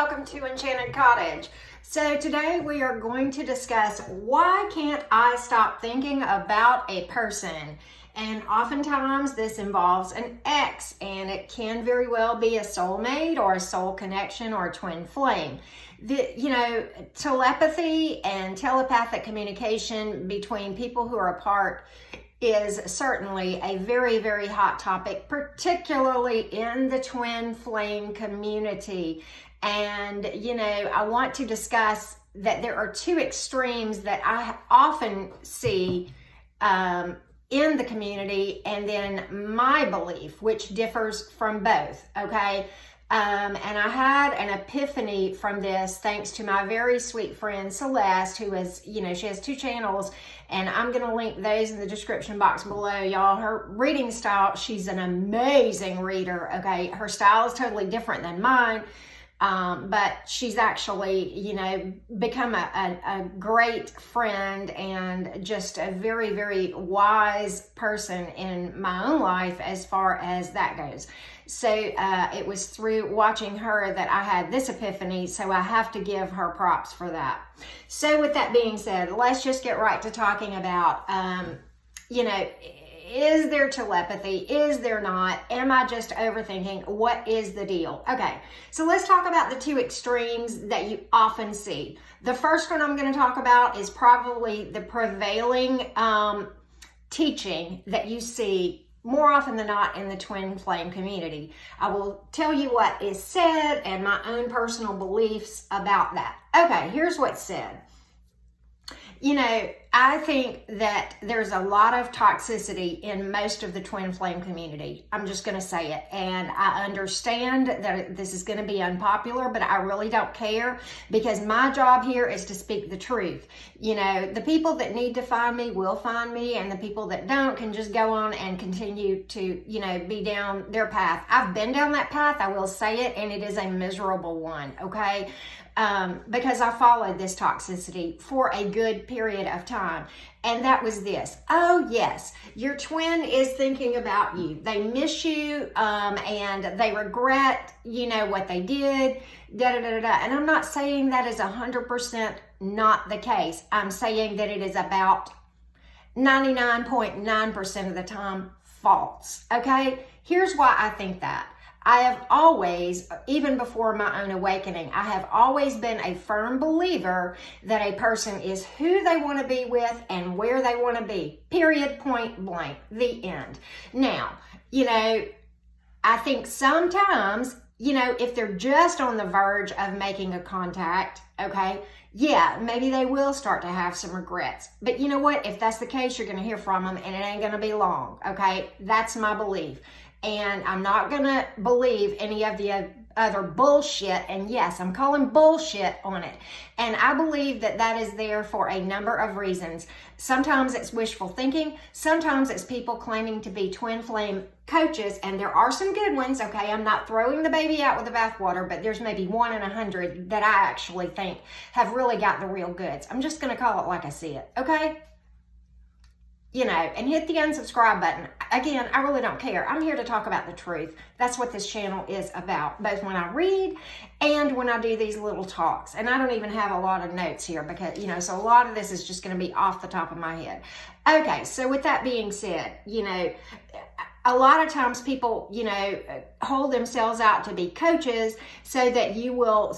welcome to Enchanted Cottage. So today we are going to discuss why can't I stop thinking about a person? And oftentimes this involves an ex, and it can very well be a soulmate or a soul connection or a twin flame. Telepathy and telepathic communication between people who are apart is certainly a very, very hot topic, particularly in the twin flame community. And, I want to discuss that there are two extremes that I often see in the community, and then my belief, which differs from both, okay? And I had an epiphany from this thanks to my very sweet friend Celeste, who is, she has two channels, and I'm going to link those in the description box below, y'all. Her reading style, she's an amazing reader, okay? Her style is totally different than mine, but she's actually, become a great friend and just a very, very wise person in my own life as far as that goes. So it was through watching her that I had this epiphany, so I have to give her props for that. So with that being said, let's just get right to talking about, is there telepathy? Is there not? Am I just overthinking? What is the deal? Okay, so let's talk about the two extremes that you often see. The first one I'm going to talk about is probably the prevailing teaching that you see more often than not in the twin flame community. I will tell you what is said and my own personal beliefs about that. Okay, here's what's said. I think that there's a lot of toxicity in most of the twin flame community. I'm just going to say it. And I understand that this is going to be unpopular, but I really don't care, because my job here is to speak the truth. The people that need to find me will find me, and the people that don't can just go on and continue to, be down their path. I've been down that path, I will say it, and it is a miserable one, okay? Because I followed this toxicity for a good period of time. And that was this. Oh, yes, your twin is thinking about you. They miss you, and they regret, what they did, da-da-da-da-da. And I'm not saying that is 100% not the case. I'm saying that it is about 99.9% of the time false, okay? Here's why I think that. I have always, even before my own awakening, I have always been a firm believer that a person is who they want to be with and where they want to be. Period, point blank, the end. Now, I think sometimes, if they're just on the verge of making a contact, okay, yeah, maybe they will start to have some regrets. But you know what? If that's the case, you're going to hear from them, and it ain't going to be long, okay? That's my belief. And I'm not going to believe any of the other bullshit. And yes, I'm calling bullshit on it. And I believe that that is there for a number of reasons. Sometimes it's wishful thinking. Sometimes it's people claiming to be twin flame coaches. And there are some good ones, okay? I'm not throwing the baby out with the bathwater, but there's maybe 1 in 100 that I actually think have really got the real goods. I'm just going to call it like I see it, okay? And hit the unsubscribe button. Again, I really don't care. I'm here to talk about the truth. That's what this channel is about, both when I read and when I do these little talks. And I don't even have a lot of notes here because, so a lot of this is just going to be off the top of my head. Okay, so with that being said, a lot of times people, hold themselves out to be coaches so that you will,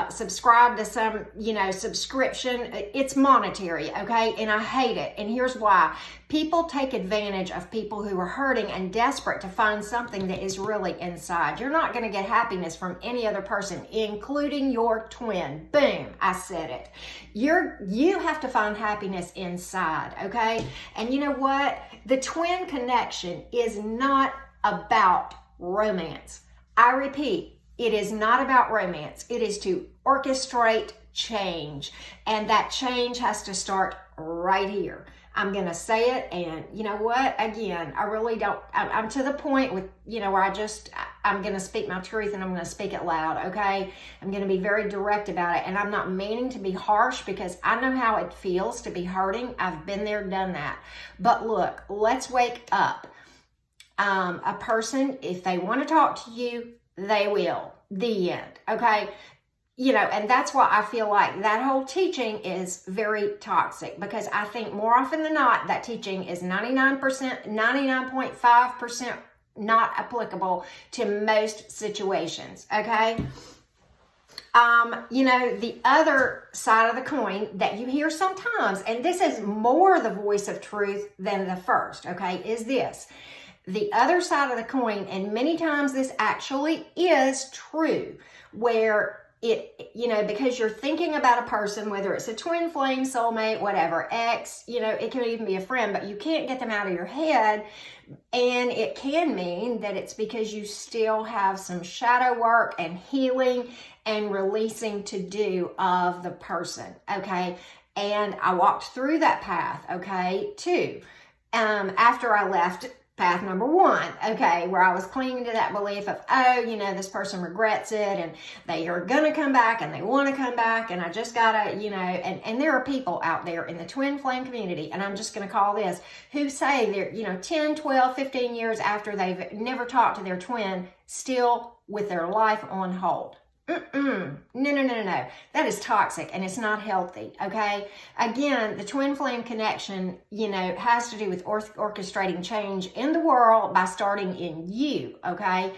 subscribe to some, subscription. It's monetary, okay? And I hate it. And here's why. People take advantage of people who are hurting and desperate to find something that is really inside. You're not going to get happiness from any other person, including your twin. Boom, I said it. You have to find happiness inside, okay? And you know what? The twin connection is not about romance. I repeat, it is not about romance. It is to orchestrate change. And that change has to start right here. I'm going to say it. And you know what? Again, I really don't, I'm to the point with, where I'm going to speak my truth and I'm going to speak it loud. Okay. I'm going to be very direct about it. And I'm not meaning to be harsh because I know how it feels to be hurting. I've been there, done that. But look, let's wake up. A person, if they want to talk to you, they will. The end. Okay. And that's why I feel like that whole teaching is very toxic, because I think more often than not, that teaching is 99%, 99.5% not applicable to most situations. Okay. The other side of the coin that you hear sometimes, and this is more the voice of truth than the first, okay, is this. The other side of the coin, and many times this actually is true, where because you're thinking about a person, whether it's a twin flame, soulmate, whatever, ex, it can even be a friend, but you can't get them out of your head. And it can mean that it's because you still have some shadow work and healing and releasing to do of the person, okay? And I walked through that path, okay, too. After I left path number 1, okay, where I was clinging to that belief of, this person regrets it and they are going to come back and they want to come back and I just got to, and there are people out there in the twin flame community, and I'm just going to call this, who say they're, 10, 12, 15 years after they've never talked to their twin, still with their life on hold. No. That is toxic and it's not healthy, okay? Again, the twin flame connection, has to do with orchestrating change in the world by starting in you, okay?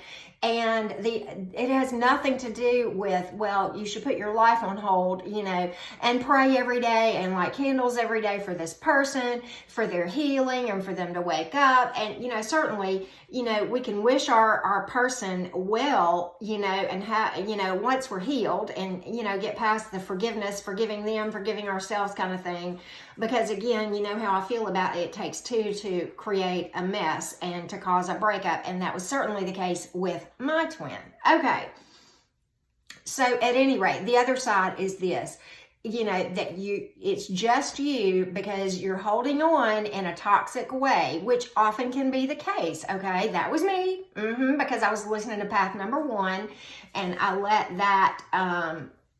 And it has nothing to do with, well, you should put your life on hold, and pray every day and light candles every day for this person, for their healing and for them to wake up. And, certainly, we can wish our person well, and once we're healed and, get past the forgiving them, forgiving ourselves kind of thing. Because again, how I feel about it. It takes two to create a mess and to cause a breakup. And that was certainly the case with my twin. Okay. So at any rate, the other side is this, that it's just you because you're holding on in a toxic way, which often can be the case. Okay. That was me. Because I was listening to path number 1 and I let that,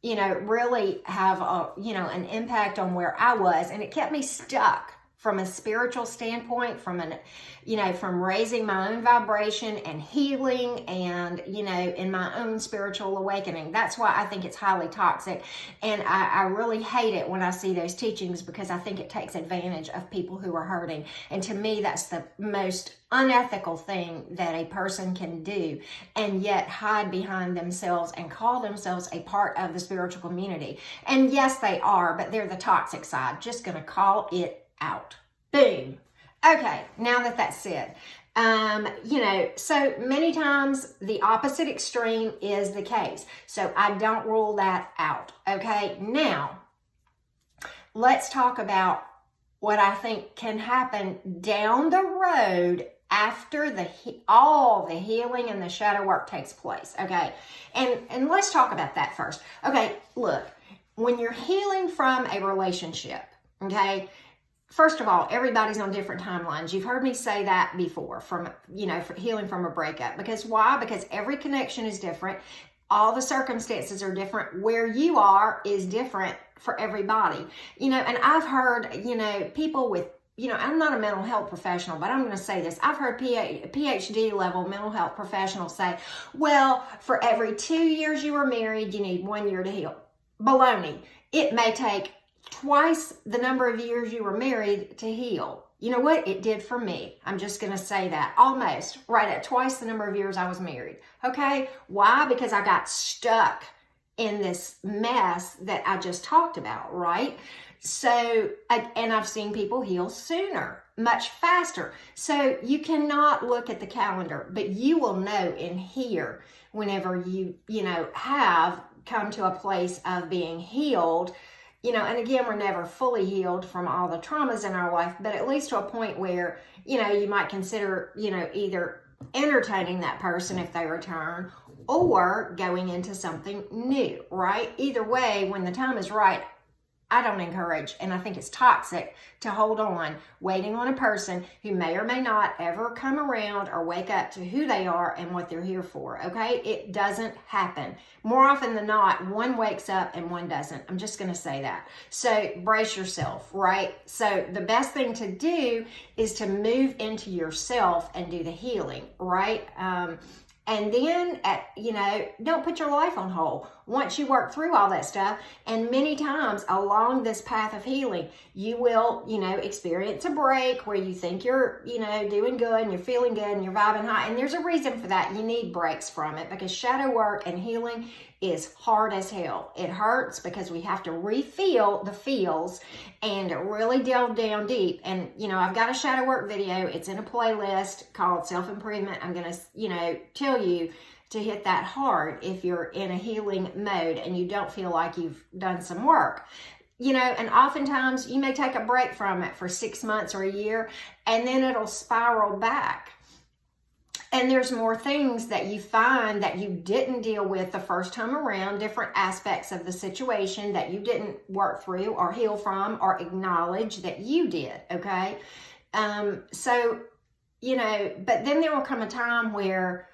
really have an impact on where I was, and it kept me stuck from a spiritual standpoint, from raising my own vibration and healing and, in my own spiritual awakening. That's why I think it's highly toxic. And I really hate it when I see those teachings, because I think it takes advantage of people who are hurting. And to me, that's the most unethical thing that a person can do, and yet hide behind themselves and call themselves a part of the spiritual community. And yes, they are, but they're the toxic side. Just going to call it out. Boom. Okay, now that's said, so many times the opposite extreme is the case. So I don't rule that out. Okay, now let's talk about what I think can happen down the road after all the healing and the shadow work takes place. Okay, and let's talk about that first. Okay, look, when you're healing from a relationship, okay, first of all, everybody's on different timelines. You've heard me say that before, for healing from a breakup. Because why? Because every connection is different. All the circumstances are different. Where you are is different for everybody. And I've heard, people with, I'm not a mental health professional, but I'm going to say this. I've heard PhD level mental health professionals say, well, for every 2 years you were married, you need 1 year to heal. Baloney. It may take twice the number of years you were married to heal. You know what? It did for me. I'm just going to say that. Almost right at twice the number of years I was married. Okay? Why? Because I got stuck in this mess that I just talked about, right? So, and I've seen people heal sooner, much faster. So you cannot look at the calendar, but you will know in here whenever you have come to a place of being healed. And again, we're never fully healed from all the traumas in our life, but at least to a point where, you might consider, either entertaining that person if they return or going into something new, right? Either way, when the time is right, I don't encourage, and I think it's toxic to hold on, waiting on a person who may or may not ever come around or wake up to who they are and what they're here for, okay? It doesn't happen. More often than not, one wakes up and one doesn't. I'm just going to say that. So brace yourself, right? So the best thing to do is to move into yourself and do the healing, right? And then, don't put your life on hold once you work through all that stuff. And many times along this path of healing, you will, experience a break where you think you're, doing good and you're feeling good and you're vibing high. And there's a reason for that. You need breaks from it, because shadow work and healing is hard as hell. It hurts because we have to re-feel the feels and really delve down deep. And, I've got a shadow work video. It's in a playlist called Self-Improvement. I'm going to, tell you to hit that hard if you're in a healing mode and you don't feel like you've done some work. And oftentimes you may take a break from it for 6 months or a year, and then it'll spiral back. And there's more things that you find that you didn't deal with the first time around, different aspects of the situation that you didn't work through or heal from or acknowledge that you did, okay? But then there will come a time where,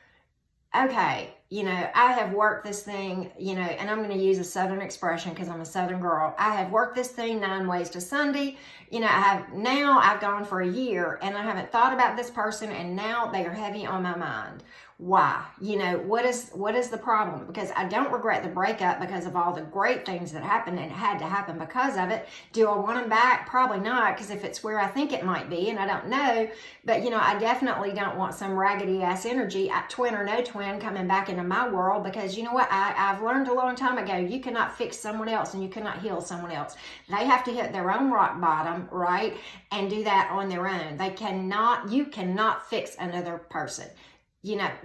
okay, I have worked this thing, and I'm going to use a Southern expression because I'm a Southern girl. I have worked this thing 9 ways to Sunday. I've gone for a year and I haven't thought about this person, and now they are heavy on my mind. Why? What is the problem? Because I don't regret the breakup because of all the great things that happened, and it had to happen because of it. Do I want them back? Probably not, because if it's where I think it might be, and I don't know, but I definitely don't want some raggedy ass energy, twin or no twin, coming back into my world, because you know what? I've learned a long time ago, you cannot fix someone else and you cannot heal someone else. They have to hit their own rock bottom, right? And do that on their own. You cannot fix another person.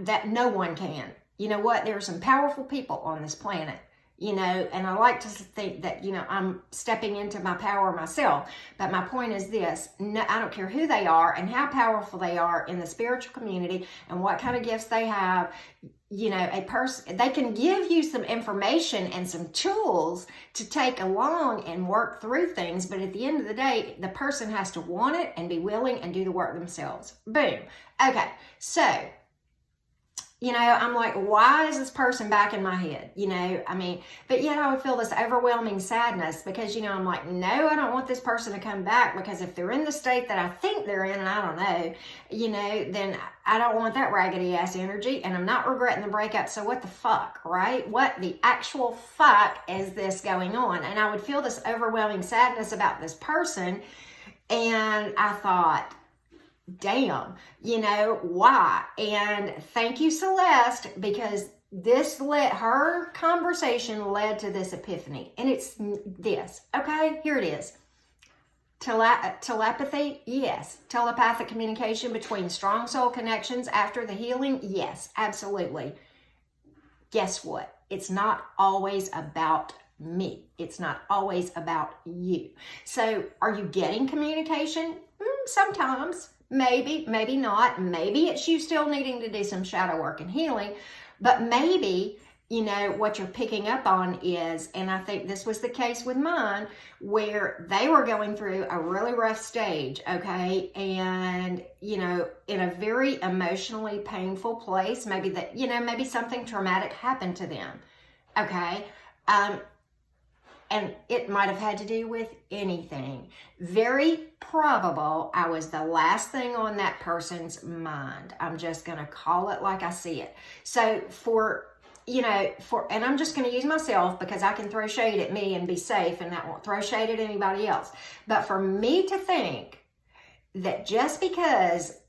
That no one can. You know what? There are some powerful people on this planet, and I like to think that, I'm stepping into my power myself. But my point is this: no, I don't care who they are and how powerful they are in the spiritual community and what kind of gifts they have. A person, they can give you some information and some tools to take along and work through things. But at the end of the day, the person has to want it and be willing and do the work themselves. Boom. Okay. So, I'm like, why is this person back in my head? But yet I would feel this overwhelming sadness because, I'm like, no, I don't want this person to come back, because if they're in the state that I think they're in, and I don't know, then I don't want that raggedy ass energy, and I'm not regretting the breakup. So what the fuck, right? What the actual fuck is this going on? And I would feel this overwhelming sadness about this person. And I thought, damn, why? And thank you, Celeste, because her conversation led to this epiphany. And it's this, okay? Here it is. Telepathy, yes. Telepathic communication between strong soul connections after the healing, yes, absolutely. Guess what? It's not always about me. It's not always about you. So are you getting communication? Sometimes. Maybe not. Maybe it's you still needing to do some shadow work and healing, but maybe, what you're picking up on is, and I think this was the case with mine, where they were going through a really rough stage, okay? And, in a very emotionally painful place, maybe something traumatic happened to them, okay? And it might have had to do with anything. Very probable I was the last thing on that person's mind. I'm just going to call it like I see it. So and I'm just going to use myself because I can throw shade at me and be safe, and that won't throw shade at anybody else. But for me to think that just because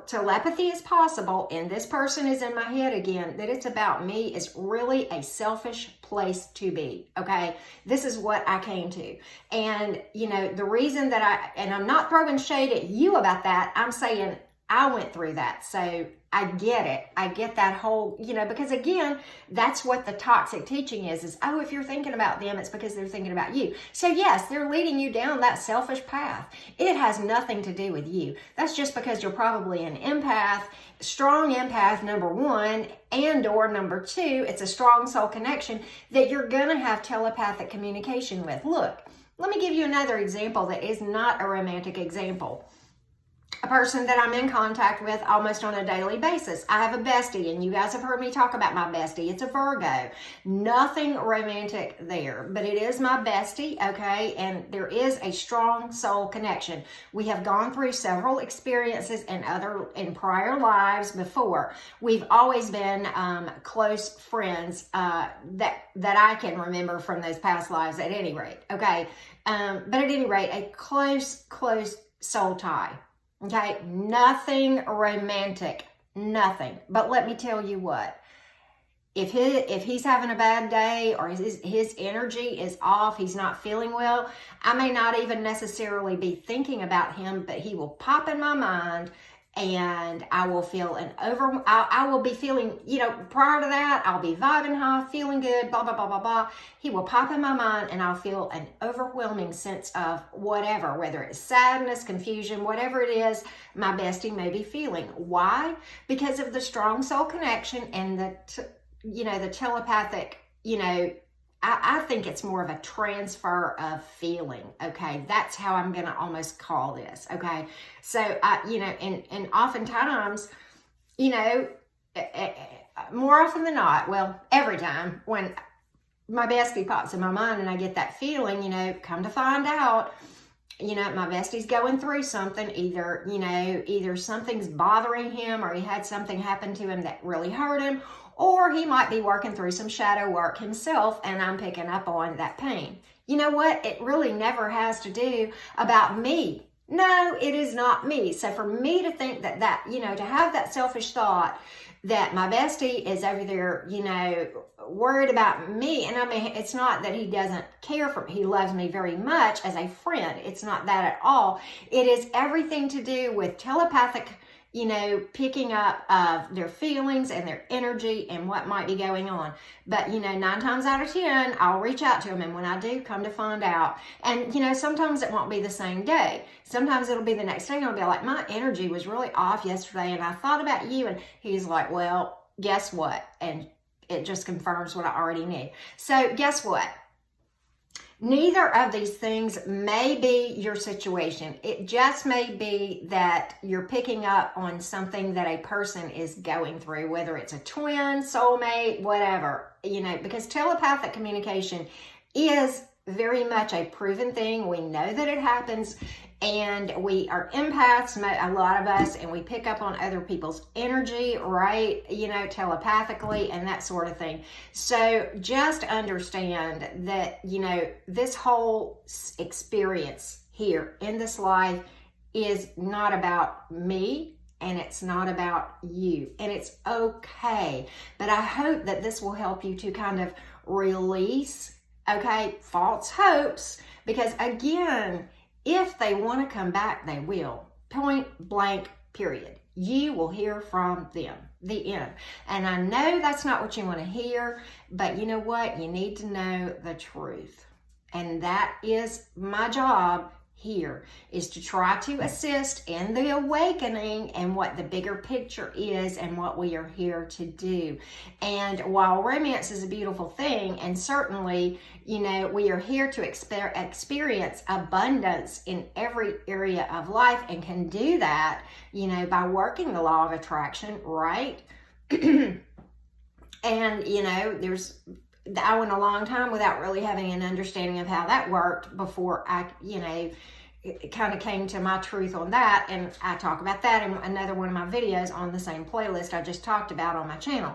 telepathy is possible and this person is in my head again, that it's about me, is really a selfish place to be, okay? This is what I came to. And, the reason that and I'm not throwing shade at you about that, I'm saying I went through that. So I get it. I get that whole, because again, that's what the toxic teaching is, if you're thinking about them, it's because they're thinking about you. So yes, they're leading you down that selfish path. It has nothing to do with you. That's just because you're probably an empath, strong empath, number one, and or number two, it's a strong soul connection that you're going to have telepathic communication with. Look, let me give you another example that is not a romantic example. A person that I'm in contact with almost on a daily basis. I have a bestie, and you guys have heard me talk about my bestie. It's a Virgo. Nothing romantic there, but it is my bestie, okay? And there is a strong soul connection. We have gone through several experiences in prior lives before. We've always been close friends that I can remember from those past lives at any rate, okay? But at any rate, a close soul tie. Okay, nothing romantic, nothing. But let me tell you what, if he's having a bad day or his energy is off, he's not feeling well, I may not even necessarily be thinking about him, but he will pop in my mind, and I will feel I will be feeling, prior to that, I'll be vibing high, feeling good, blah, blah, blah, blah, blah. He will pop in my mind, and I'll feel an overwhelming sense of whatever, whether it's sadness, confusion, whatever it is my bestie may be feeling. Why? Because of the strong soul connection and the telepathic, I think it's more of a transfer of feeling, okay? That's how I'm going to almost call this, okay? So, and oftentimes, more often than not, well, every time when my bestie pops in my mind and I get that feeling, come to find out, my bestie's going through something, either something's bothering him, or he had something happen to him that really hurt him, or he might be working through some shadow work himself, and I'm picking up on that pain. You know what? It really never has to do about me. No, it is not me. So for me to think that to have that selfish thought that my bestie is over there, worried about me. And I mean, it's not that he doesn't care for me. He loves me very much as a friend. It's not that at all. It is everything to do with telepathic, picking up of their feelings and their energy and what might be going on. But, 9 times out of 10, I'll reach out to him. And when I do, come to find out. And, sometimes it won't be the same day. Sometimes it'll be the next day. And I'll be like, my energy was really off yesterday, and I thought about you. And he's like, well, guess what? And it just confirms what I already knew. So guess what? Neither of these things may be your situation. It just may be that you're picking up on something that a person is going through, whether it's a twin, soulmate, whatever, because telepathic communication is very much a proven thing. We know that it happens, and we are empaths, a lot of us, and we pick up on other people's energy, right? Telepathically and that sort of thing. So just understand that, this whole experience here in this life is not about me, and it's not about you, and it's okay. But I hope that this will help you to kind of release, false hopes, because again, if they want to come back, they will. Point blank, period. You will hear from them. The end. And I know that's not what you want to hear, but you know what? You need to know the truth. And that is my job here, is to try to assist in the awakening and what the bigger picture is and what we are here to do. And while romance is a beautiful thing, and certainly, we are here to experience abundance in every area of life, and can do that, by working the law of attraction, right? And, I went a long time without really having an understanding of how that worked before I, it kind of came to my truth on that. And I talk about that in another one of my videos on the same playlist I just talked about on my channel.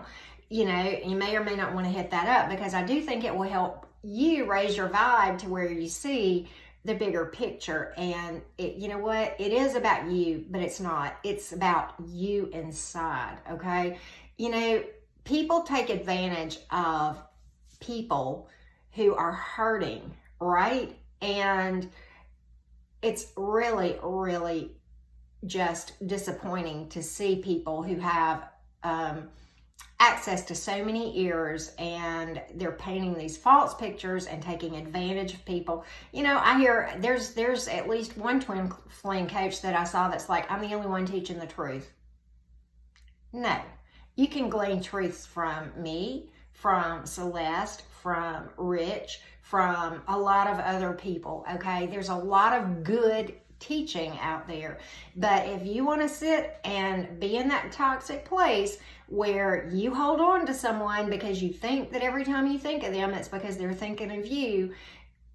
You may or may not want to hit that up, because I do think it will help you raise your vibe to where you see the bigger picture. And it is about you, but it's not. It's about you inside, okay? People take advantage of people who are hurting, right? And it's really, really just disappointing to see people who have access to so many ears, and they're painting these false pictures and taking advantage of people. I hear there's at least one twin flame coach that I saw that's like, I'm the only one teaching the truth. No, you can glean truths from me, from Celeste, from Rich, from a lot of other people, okay? There's a lot of good teaching out there. But if you want to sit and be in that toxic place where you hold on to someone because you think that every time you think of them, it's because they're thinking of you,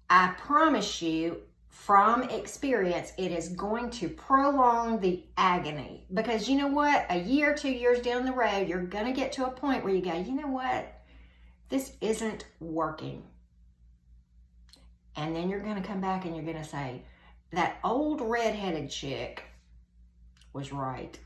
I promise you, from experience, it is going to prolong the agony. Because you know what? A year, 2 years down the road, you're going to get to a point where you go, you know what? This isn't working. And then you're going to come back and you're going to say, that old redheaded chick was right.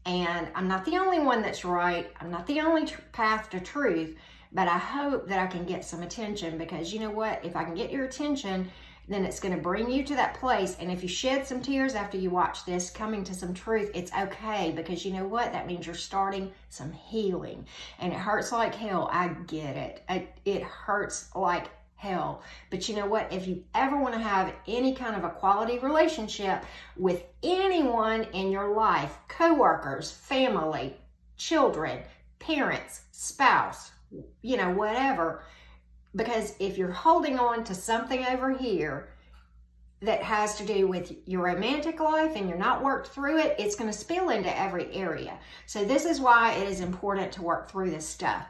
And I'm not the only one that's right. I'm not the only path to truth. But I hope that I can get some attention, because you know what? If I can get your attention, then it's going to bring you to that place. And if you shed some tears after you watch this, coming to some truth, it's okay, because you know what? That means you're starting some healing. And it hurts like hell. I get it. It hurts like hell. But you know what? If you ever want to have any kind of a quality relationship with anyone in your life, coworkers, family, children, parents, spouse, you know, whatever, because if you're holding on to something over here that has to do with your romantic life and you're not worked through it, it's going to spill into every area. So this is why it is important to work through this stuff.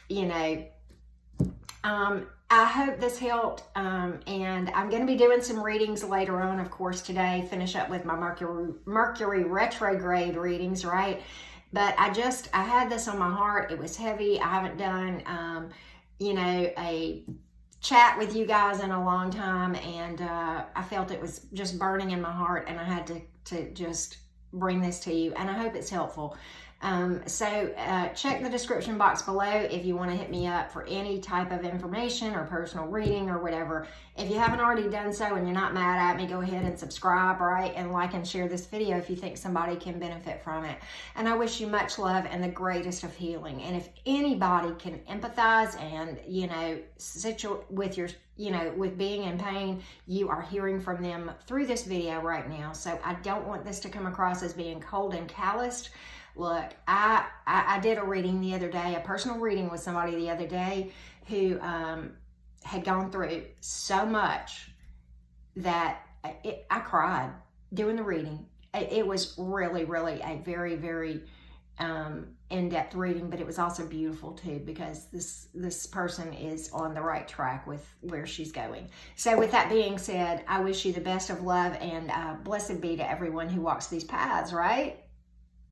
You know, I hope this helped, and I'm going to be doing some readings later on, of course, today, finish up with my Mercury retrograde readings, right? But I had this on my heart. It was heavy. I haven't done, you know, a chat with you guys in a long time, and I felt it was just burning in my heart, and I had to just bring this to you, and I hope it's helpful. So check the description box below if you want to hit me up for any type of information or personal reading or whatever. If you haven't already done so and you're not mad at me, go ahead and subscribe, right? And like and share this video if you think somebody can benefit from it. And I wish you much love and the greatest of healing. And if anybody can empathize and, you know, with your, you know, with being in pain, you are hearing from them through this video right now. So I don't want this to come across as being cold and calloused. Look, I did a reading the other day, a personal reading with somebody the other day who had gone through so much that I cried doing the reading. It was really, really a very, very in-depth reading, but it was also beautiful too, because this person is on the right track with where she's going. So with that being said, I wish you the best of love, and blessed be to everyone who walks these paths, right?